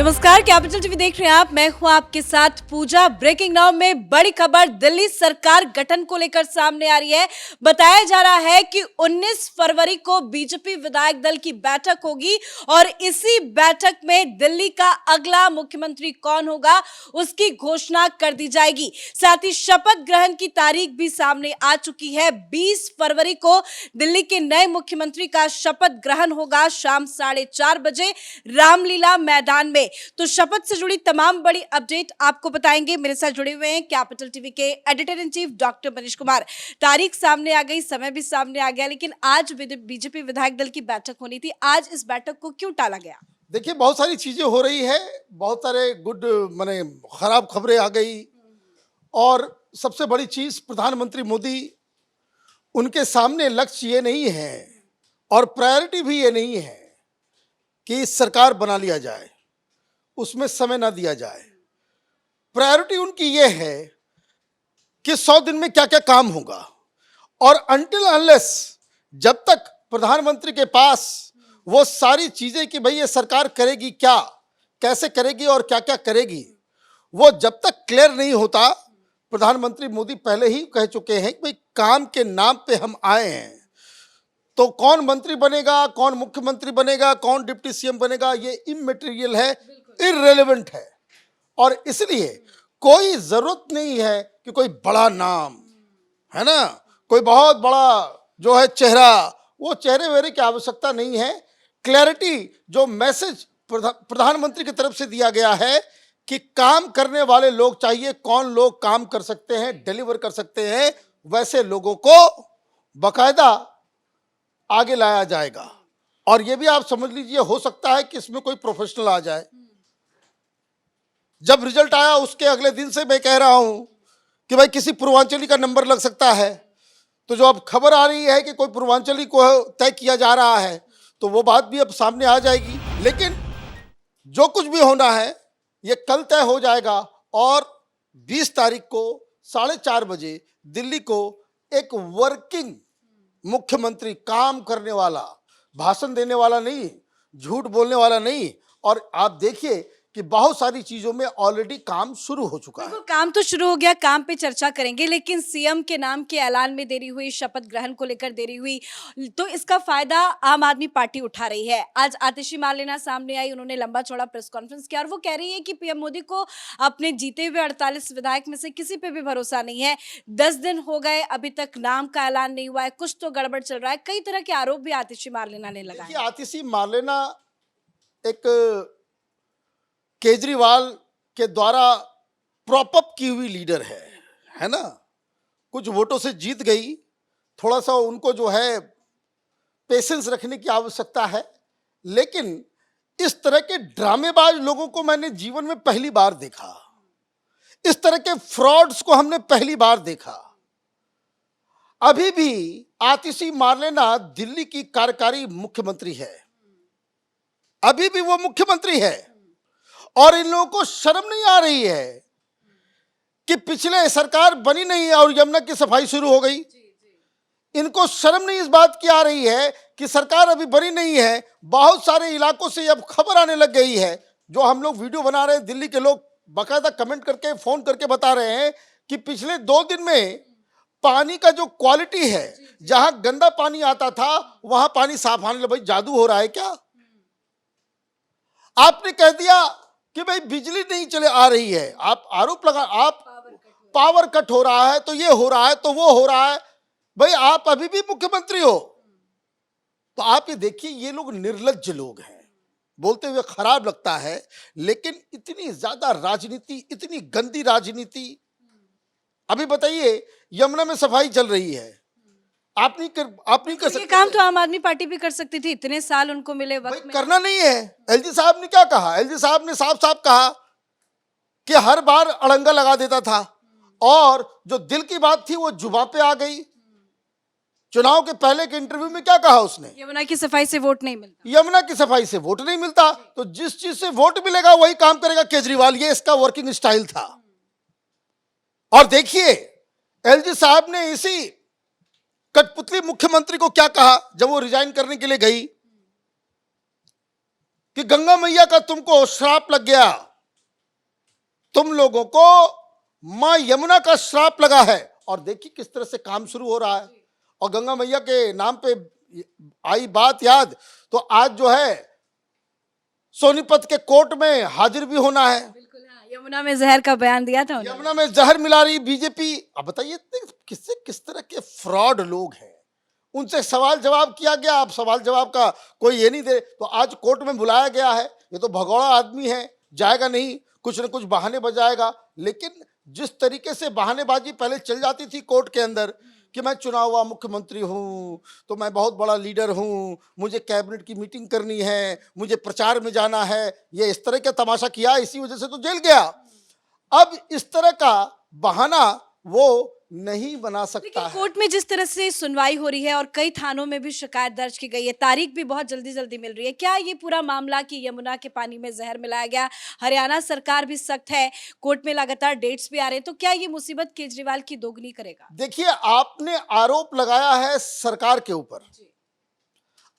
नमस्कार, capital TV देख रहे हैं आप। मैं हूं आपके साथ पूजा। ब्रेकिंग नाउ में बड़ी खबर दिल्ली सरकार गठन को लेकर सामने आ रही है। बताया जा रहा है कि 19 फरवरी को बीजेपी विधायक दल की बैठक होगी और इसी बैठक में दिल्ली का अगला मुख्यमंत्री कौन होगा उसकी घोषणा कर दी जाएगी। साथ ही शपथ ग्रहण की तारीख भी सामने आ चुकी है। 20 फरवरी को दिल्ली के नए मुख्यमंत्री का शपथ ग्रहण होगा शाम 4:30 बजे रामलीला मैदान में। तो शपथ से जुड़ी तमाम बड़ी अपडेट आपको बताएंगे। मेरे साथ जुड़े हुए हैं कैपिटल टीवी के editor in chief doctor Manish Kumar. तारीख सामने आ गई, समय भी सामने आ गया, लेकिन आज बीजेपी विधायक दल की बैठक होनी थी। आज इस बैठक को क्यों टाला गया? देखिए, बहुत सारी चीजें हो रही है, बहुत सारे माने खराब खबरें आ गई। और सबसे बड़ी चीज, प्रधानमंत्री मोदी, उनके सामने लक्ष्य ये नहीं है और प्रायोरिटी भी ये नहीं है कि सरकार बना लिया जाए, उसमें समय ना दिया जाए। प्रायोरिटी उनकी ये है कि 100 दिन में क्या क्या काम होगा। और अनटिल अनलेस, जब तक प्रधानमंत्री के पास वो सारी चीजें कि भाई ये सरकार करेगी क्या, कैसे करेगी और क्या क्या करेगी, वो जब तक क्लियर नहीं होता, प्रधानमंत्री मोदी पहले ही कह चुके हैं कि भाई काम के नाम पे हम आए हैं, तो कौन मंत्री बनेगा, कौन मुख्यमंत्री बनेगा, कौन डिप्टी सीएम बनेगा, ये इमैटेरियल है, इररिलेवेंट है। और इसलिए कोई जरूरत नहीं है कि कोई बड़ा नाम है ना, कोई बहुत बड़ा जो है चेहरा, वो चेहरे वेहरे की आवश्यकता नहीं है। क्लैरिटी जो मैसेज प्रधानमंत्री की तरफ से दिया गया है कि काम करने वाले लोग चाहिए, कौन लोग काम कर सकते हैं, डिलीवर कर सकते हैं, वैसे लोगों को बकायदा आगे लाया जाएगा। और ये भी आप समझ लीजिए, हो सकता है कि इसमें कोई प्रोफेशनल आ जाए। जब रिजल्ट आया उसके अगले दिन से मैं कह रहा हूं कि भाई किसी पूर्वांचली का नंबर लग सकता है। तो जो अब खबर आ रही है कि कोई पूर्वांचली को तय किया जा रहा है, तो वो बात भी अब सामने आ जाएगी। लेकिन जो कुछ भी होना है ये कल तय हो जाएगा और 20 तारीख को 4:30 बजे दिल्ली को एक वर्किंग मुख्यमंत्री, काम करने वाला, भाषण देने वाला नहीं, झूठ बोलने वाला नहीं। और आप देखिए कि बहुत सारी चीजों में ऑलरेडी काम शुरू हो चुका है। काम तो शुरू हो गया, काम पे चर्चा करेंगे, लेकिन सीएम के नाम के ऐलान में देरी हुई, शपथ ग्रहण को लेकर देरी हुई, तो इसका फायदा आम आदमी पार्टी उठा रही है। आज आतिशी मार्लेना सामने आई, उन्होंने लंबा चौड़ा प्रेस कॉन्फ्रेंस किया और वो कह रही है कि पीएम मोदी को अपने जीते हुए 48 विधायक में से किसी पे भी भरोसा नहीं है। 10 दिन हो गए, अभी तक नाम का ऐलान नहीं हुआ है, कुछ तो गड़बड़ चल रहा है। कई तरह के आरोप भी आतिशी मार्लेना ने लगाए। आतिशी मार्लेना एक केजरीवाल के द्वारा प्रॉप अप की हुई लीडर है ना। कुछ वोटों से जीत गई, थोड़ा सा उनको जो है पेशेंस रखने की आवश्यकता है। लेकिन इस तरह के ड्रामेबाज लोगों को मैंने जीवन में पहली बार देखा, इस तरह के फ्रॉड्स को हमने पहली बार देखा। अभी भी आतिशी मार्लेना दिल्ली की कार्यकारी मुख्यमंत्री है, अभी भी वो मुख्यमंत्री है। और इन लोगों को शर्म नहीं आ रही है कि पिछले सरकार बनी नहीं है और यमुना की सफाई शुरू हो गई। इनको शर्म नहीं इस बात की आ रही है कि सरकार अभी बनी नहीं है। बहुत सारे इलाकों से अब खबर आने लग गई है, जो हम लोग वीडियो बना रहे हैं, दिल्ली के लोग बाकायदा कमेंट करके, फोन करके बता रहे हैं कि पिछले 2 दिन में पानी का जो क्वालिटी है, जहां गंदा पानी आता था वहां पानी साफ आने लगा। भाई जादू हो रहा है क्या? आपने कह दिया कि भाई बिजली नहीं चले आ रही है, आप आरोप लगा, आप पावर कट हो रहा है, तो ये हो रहा है, तो वो हो रहा है। भाई आप अभी भी मुख्यमंत्री हो। तो आप ये देखिए, ये लोग निर्लज्ज लोग हैं, बोलते हुए खराब लगता है, लेकिन इतनी ज्यादा राजनीति, इतनी गंदी राजनीति। अभी बताइए, यमुना में सफाई चल रही है, आप नहीं कर सकते। काम तो आम आदमी पार्टी भी कर सकती थी, इतने साल उनको मिले वक्त में। करना नहीं है। एलजी साहब ने क्या कहा? एलजी साहब ने साफ साफ कहा कि हर बार अड़ंगा लगा देता था और जो दिल की बात थी वो जुबान पे आ गई। चुनाव के पहले के इंटरव्यू में क्या कहा उसने? यमुना की सफाई से वोट नहीं मिलता। यमुना की सफाई से वोट नहीं मिलता, तो जिस चीज से वोट मिलेगा वही काम करेगा केजरीवाल। ये इसका वर्किंग स्टाइल था। और देखिए, एलजी साहब ने इसी कठपुतली मुख्यमंत्री को क्या कहा जब वो रिजाइन करने के लिए गई, कि गंगा मैया का तुमको श्राप लग गया, तुम लोगों को मां यमुना का श्राप लगा है। और देखिए किस तरह से काम शुरू हो रहा है। और गंगा मैया के नाम पे आई बात याद, तो आज जो है सोनीपत के कोर्ट में हाजिर भी होना है। बिल्कुल, हाँ, यमुना में जहर का बयान दिया था उन्होंने। यमुना में जहर मिला रही बीजेपी। अब बताइए किससे किस तरह के फ्रॉड लोग हैं। उनसे सवाल जवाब किया गया, अब सवाल जवाब का कोई ये नहीं दे, तो आज कोर्ट में बुलाया गया है। ये तो भगौड़ा आदमी है, जाएगा नहीं, कुछ न कुछ बहाने बजाएगा। लेकिन जिस तरीके से बहानेबाजी पहले चल जाती थी कोर्ट के अंदर कि मैं चुना हुआ मुख्यमंत्री हूं, तो मैं बहुत बड़ा लीडर हूं, मुझे कैबिनेट की मीटिंग करनी है, मुझे प्रचार में जाना है, ये इस तरह का तमाशा किया, इसी वजह से तो जेल गया। अब इस तरह का बहाना वो नहीं बना सकता लेकिन है। कोर्ट में जिस तरह से सुनवाई हो रही है और कई थानों में भी शिकायत दर्ज की गई है, तारीख भी बहुत जल्दी जल्दी मिल रही है, क्या ये पूरा मामला कि यमुना के पानी में जहर मिलाया गया, हरियाणा सरकार भी सख्त है, कोर्ट में लगातार डेट्स भी आ रहे हैं, तो क्या ये मुसीबत केजरीवाल की दोगुनी करेगा? देखिए, आपने आरोप लगाया है सरकार के ऊपर,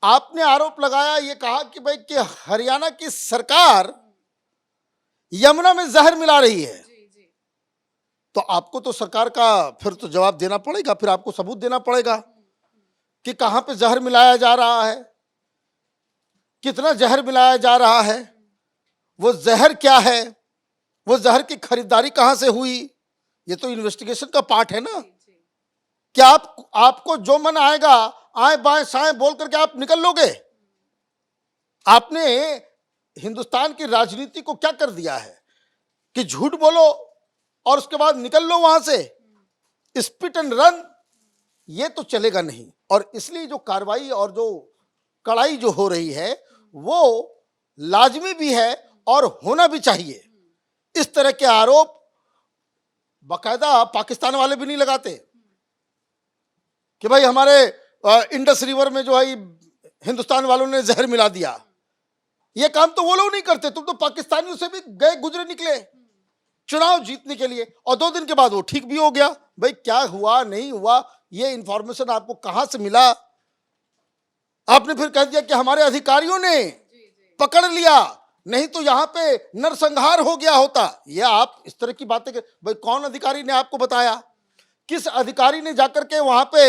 आपने आरोप लगाया, ये कहा कि भाई कि हरियाणा की सरकार यमुना में जहर मिला रही है। तो आपको तो सरकार का फिर तो जवाब देना पड़ेगा, फिर आपको सबूत देना पड़ेगा कि कहां पे जहर मिलाया जा रहा है, कितना जहर मिलाया जा रहा है, वो जहर क्या है, वो जहर की खरीदारी कहां से हुई। ये तो इन्वेस्टिगेशन का पार्ट है ना। क्या आपको जो मन आएगा आए बाएं साएं बोल करके आप निकल लोगे? आपने हिंदुस्तान की राजनीति को क्या कर दिया है कि झूठ बोलो और उसके बाद निकल लो वहां से, स्पिट एंड रन। ये तो चलेगा नहीं। और इसलिए जो कार्रवाई और जो कड़ाई जो हो रही है वो लाजमी भी है और होना भी चाहिए। इस तरह के आरोप बाकायदा पाकिस्तान वाले भी नहीं लगाते कि भाई हमारे इंडस रिवर में जो है हिंदुस्तान वालों ने जहर मिला दिया। ये काम तो वो लोग नहीं करते। तुम तो पाकिस्तानियों से भी गए गुजरे निकले चुनाव जीतने के लिए, और 2 दिन के बाद वो ठीक भी हो गया। भाई क्या हुआ नहीं हुआ, ये इंफॉर्मेशन आपको कहां से मिला? आपने फिर कह दिया कि हमारे अधिकारियों ने पकड़ लिया, नहीं तो यहां पे नरसंहार हो गया होता। ये आप इस तरह की बातें भाई कौन अधिकारी ने आपको बताया? किस अधिकारी ने जाकर के वहां पे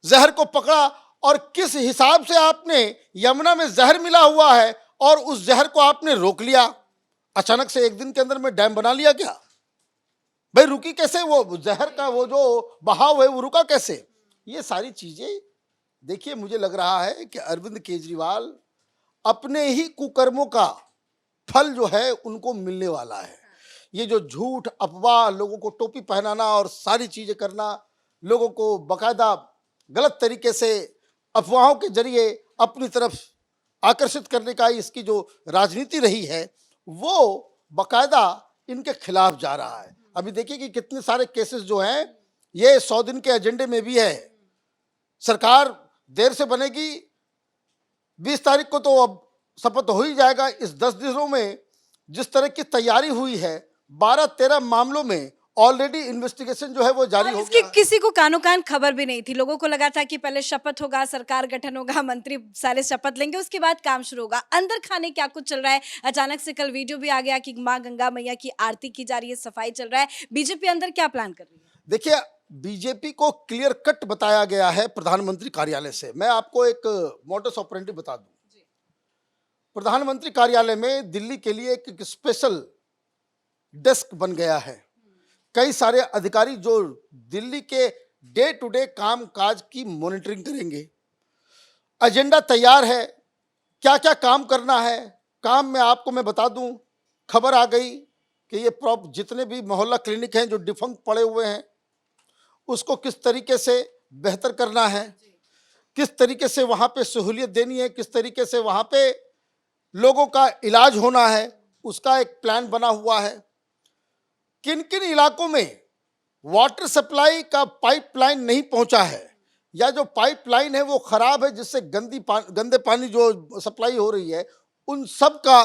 जहर को पकड़ा और किस हिसाब से आपने यमुना में जहर मिला हुआ है और उस जहर को आपने रोक लिया? अचानक से एक दिन के अंदर में डैम बना लिया क्या? भाई रुकी कैसे वो जहर का वो जो बहाव है वो रुका कैसे? ये सारी चीजें देखिए, मुझे लग रहा है कि अरविंद केजरीवाल अपने ही कुकर्मों का फल जो है उनको मिलने वाला है। ये जो झूठ अफवाह, लोगों को टोपी पहनाना और सारी चीजें करना, लोगों को बकायदा गलत तरीके से अफवाहों के जरिए अपनी तरफ आकर्षित करने का इसकी जो राजनीति रही है वो बकायदा इनके खिलाफ जा रहा है। अभी देखिए कि कितने सारे केसेस जो हैं ये 100 दिन के एजेंडे में भी है। सरकार देर से बनेगी, 20 तारीख को तो अब शपथ हो ही जाएगा। इस 10 दिनों में जिस तरह की तैयारी हुई है, 12-13 मामलों में ऑलरेडी इन्वेस्टिगेशन जो है वो जारी हो इसकी गया। किसी को कानो कान खबर भी नहीं थी। लोगों को लगा था कि पहले शपथ होगा, सरकार गठन होगा, मंत्री सारे शपथ लेंगे, उसके बाद काम शुरू होगा। अंदर खाने क्या कुछ चल रहा है। अचानक से कल वीडियो भी आ गया कि मां गंगा मैया की आरती की जा रही है, सफाई चल रहा है। बीजेपी अंदर क्या प्लान कर रही है? देखिए, बीजेपी को क्लियर कट बताया गया है प्रधानमंत्री कार्यालय से। मैं आपको एक मोडस ऑपरेंडी बता दूं। प्रधानमंत्री कार्यालय में दिल्ली के लिए एक स्पेशल डेस्क बन गया है। कई सारे अधिकारी जो दिल्ली के डे टू डे काम काज की मॉनिटरिंग करेंगे। एजेंडा तैयार है, क्या क्या काम करना है। काम में आपको मैं बता दूं, खबर आ गई कि ये जितने भी मोहल्ला क्लिनिक हैं जो डिफंक्ट पड़े हुए हैं उसको किस तरीके से बेहतर करना है, किस तरीके से वहाँ पे सहूलियत देनी है, किस तरीके से वहाँ पे लोगों का इलाज होना है, उसका एक प्लान बना हुआ है। किन किन इलाकों में वाटर सप्लाई का पाइपलाइन नहीं पहुंचा है या जो पाइपलाइन है वो खराब है जिससे गंदे पानी जो सप्लाई हो रही है, उन सब का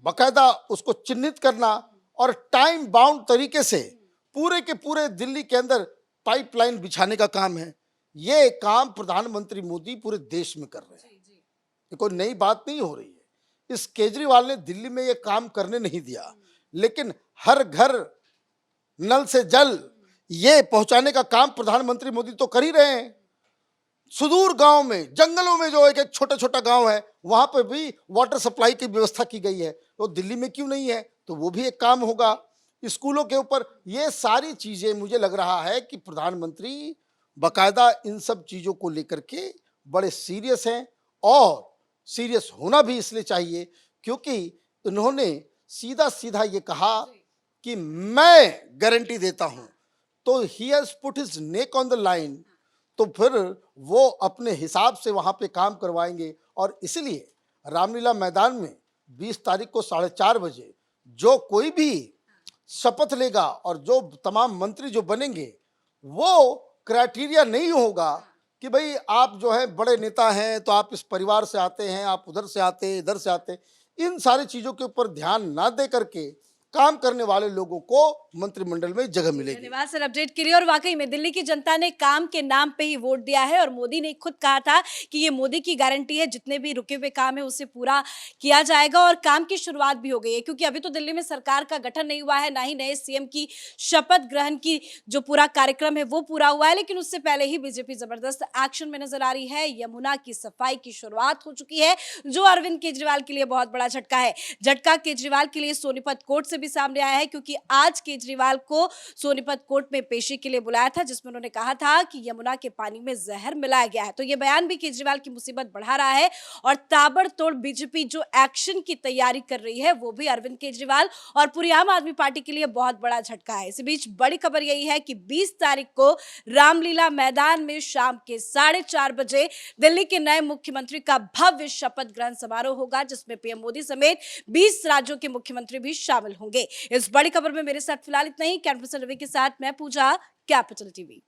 बकायदा उसको चिन्हित करना और टाइम बाउंड तरीके से पूरे के पूरे दिल्ली के अंदर पाइपलाइन बिछाने का काम है। ये काम प्रधानमंत्री मोदी पूरे देश में कर रहे हैं। ये कोई नई बात नहीं हो रही है। इस केजरीवाल ने दिल्ली में ये काम करने नहीं दिया, लेकिन हर घर नल से जल ये पहुंचाने का काम प्रधानमंत्री मोदी तो कर ही रहे हैं। सुदूर गांव में, जंगलों में जो एक एक छोटा छोटा गांव है, वहां पर भी वाटर सप्लाई की व्यवस्था की गई है। तो दिल्ली में क्यों नहीं है? तो वो भी एक काम होगा। स्कूलों के ऊपर ये सारी चीजें, मुझे लग रहा है कि प्रधानमंत्री बकायदा इन सब चीजों को लेकर के बड़े सीरियस हैं, और सीरियस होना भी इसलिए चाहिए क्योंकि उन्होंने सीधा सीधा ये कहा कि मैं गारंटी देता हूं, तो he has put his neck on the line. तो फिर वो अपने हिसाब से वहां पे काम करवाएंगे, और इसलिए रामलीला मैदान में 20 तारीख को 4:30 बजे जो कोई भी शपथ लेगा और जो तमाम मंत्री जो बनेंगे, वो क्राइटेरिया नहीं होगा कि भाई आप जो है बड़े नेता हैं तो आप इस परिवार से आते हैं, आप उधर से आते हैं, इधर से आते हैं। इन सारी चीजों के ऊपर ध्यान ना दे करके काम करने वाले लोगों को मंत्रिमंडल में जगह मिलेगी। धन्यवाद सर अपडेट के लिए। और वाकई में दिल्ली की जनता ने काम के नाम पे ही वोट दिया है, और मोदी ने खुद कहा था कि ये मोदी की गारंटी है, जितने भी रुके हुए काम है उसे पूरा किया जाएगा, और काम की शुरुआत भी हो गई है। क्योंकि अभी तो दिल्ली में सरकार का गठन नहीं हुआ है, ना ही नए सीएम की शपथ ग्रहण की जो पूरा कार्यक्रम है वो पूरा हुआ है, लेकिन उससे पहले ही बीजेपी जबरदस्त एक्शन में नजर आ रही है। यमुना की सफाई की शुरुआत हो चुकी है, जो अरविंद केजरीवाल के लिए बहुत बड़ा झटका है। झटका केजरीवाल के लिए सोनीपत कोर्ट से भी सामने आया है, क्योंकि आज केजरीवाल को सोनीपत कोर्ट में पेशी के लिए बुलाया था, जिसमें उन्होंने कहा था कि यमुना के पानी में जहर मिलाया गया है। तो यह बयान भी केजरीवाल की मुसीबत बढ़ा रहा है, और ताबड़तोड़ बीजेपी जो एक्शन की तैयारी कर रही है वो भी अरविंद केजरीवाल और पूरी आम आदमी पार्टी के लिए बहुत बड़ा झटका है। इसी बीच बड़ी खबर यही है कि 20 तारीख को रामलीला मैदान में शाम के 4:30 बजे दिल्ली के नए मुख्यमंत्री का भव्य शपथ ग्रहण समारोह होगा, जिसमें पीएम मोदी समेत 20 राज्यों के मुख्यमंत्री भी शामिल होंगे। इस बड़ी खबर में मेरे साथ फिलहाल इतना ही। कैमरा पर्सन रवि के साथ मैं पूजा, कैपिटल टीवी।